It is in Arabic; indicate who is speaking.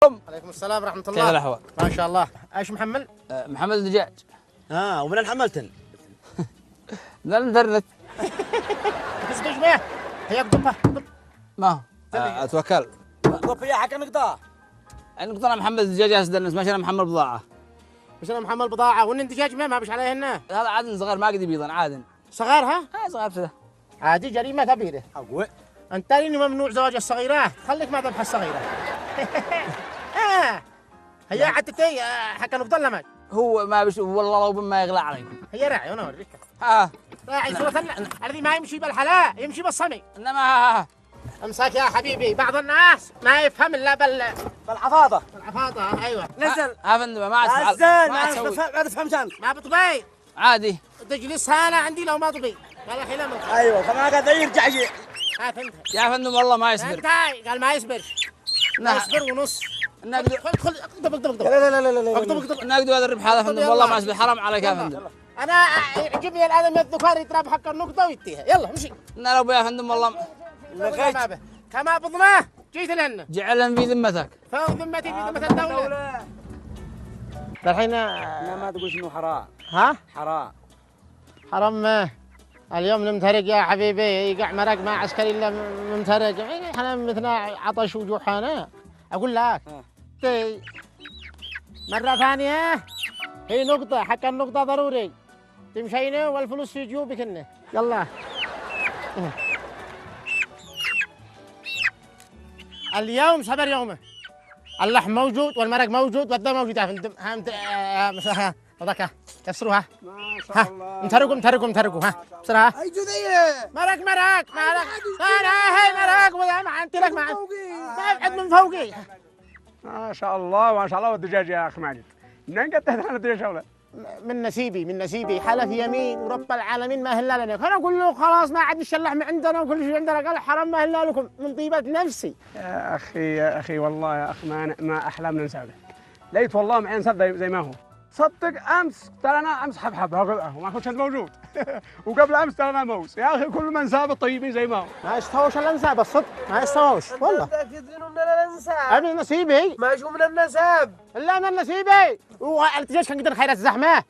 Speaker 1: عليكم السلام ورحمة الله.
Speaker 2: كيف الأحوال؟
Speaker 1: ما شاء الله. ايش محمل؟
Speaker 2: محمد الدجاج.
Speaker 3: ومن أين حملتن؟
Speaker 2: من الانترنت.
Speaker 1: بس بيش بيه هي قطبة
Speaker 2: ما هو اتوكل.
Speaker 3: طب يا حق نقطة.
Speaker 2: نقطة أنا محمد الدجاج يا الناس ماشي. أنا محمد بضاعة.
Speaker 1: بس انا محمل بضاعة وان دجاج ما بيش عليه هنا.
Speaker 2: هذا عادن صغير ما قد يبيضن عادن.
Speaker 1: صغار ها؟
Speaker 2: صغير كذا.
Speaker 1: عادي جريمة كبيرة.
Speaker 3: حقوق.
Speaker 1: انت تريني ممنوع زواج الصغيرات، خليك ما ذبح الصغيرة. هي عتتي حق نقطة ما
Speaker 2: هو ما بش والله لو ما يغلى عليكم.
Speaker 1: هي راعي وانا اوريك. راعي صورة الذي ما يمشي بالحلاء يمشي بالصمي.
Speaker 2: انما
Speaker 1: امسك يا حبيبي، بعض الناس ما يفهم الا
Speaker 3: بالعفاضة.
Speaker 1: بالعفاضة. ايوه
Speaker 3: نزل.
Speaker 2: فندم ما عاد
Speaker 3: نزل.
Speaker 2: ما تسوي
Speaker 3: ما تفهم شان.
Speaker 1: ما بطبي
Speaker 2: عادي.
Speaker 1: تجلس هنا عندي لو ما طبي قال حين من
Speaker 3: ايوه فما قاعد يرجع شيء.
Speaker 1: فهمت.
Speaker 2: يا فندم والله ما يصبر.
Speaker 1: انت قال ما يصبر. ما يصبر ونص.
Speaker 2: النقد
Speaker 1: خذ اقطب
Speaker 3: لا لا لا لا
Speaker 1: اقطب.
Speaker 2: النقد هذا الربح هذا فندم والله ما يصبر. حرام عليك يا فندم.
Speaker 1: انا يعجبني الادم الذكر يتراب حق النقطة ويتيها. يلا امشي.
Speaker 2: انا لو يا فندم والله
Speaker 1: كما بضناه جيت لنا
Speaker 2: جعلن في ذمتك.
Speaker 1: فوق ذمتي في ذمة الدولة. الحين
Speaker 3: ما تقول شنو حرام.
Speaker 1: ها؟
Speaker 3: حرام.
Speaker 1: حرام ما اليوم نمترق يا حبيبي، يقع مرق ما عسكري الا ممترق. احنا مثلنا عطش وجوعنا. اقول لك مرة ثانية هي نقطة حق النقطة ضروري تمشينا والفلوس في جيوبك انه. يلا اليوم صبر يومه. اللحم موجود والمرق موجود والدم موجود يا فندم. ها هذاك كسروها.
Speaker 3: ما شاء الله.
Speaker 1: مترقوا ها بسرعة.
Speaker 3: اي جذية.
Speaker 1: مرق هاي مرق ولا ما انت لك ما ابعد من فوقي.
Speaker 4: ما شاء الله ما شاء الله. والدجاج يا اخي ماجد منين قد تهتم الدجاج ولا؟
Speaker 1: من نسيبي حلف يمين ورب العالمين ما هلا لنا. انا اقول له خلاص ما عاد نشيل اللحم عندنا وكل شيء عندنا. قال حرام ما هلا لكم من طيبة نفسي.
Speaker 4: يا اخي والله يا اخي ما احلامنا نساله. ليت والله معي نصدق زي ما هو. صدق امس ترى انا امس حبحب وما كنت موجود. وقبل امس ترى انا موز. يا اخي كل من ساب الطيبين زي ما هو.
Speaker 1: ما يستووش الانساب الصدق ما يستووش والله.
Speaker 3: متأكدين من الانساب.
Speaker 1: انا نصيبي
Speaker 3: ما شو من النساب.
Speaker 1: لا من نصيبي. والدجاج كان قدر خير الزحمه.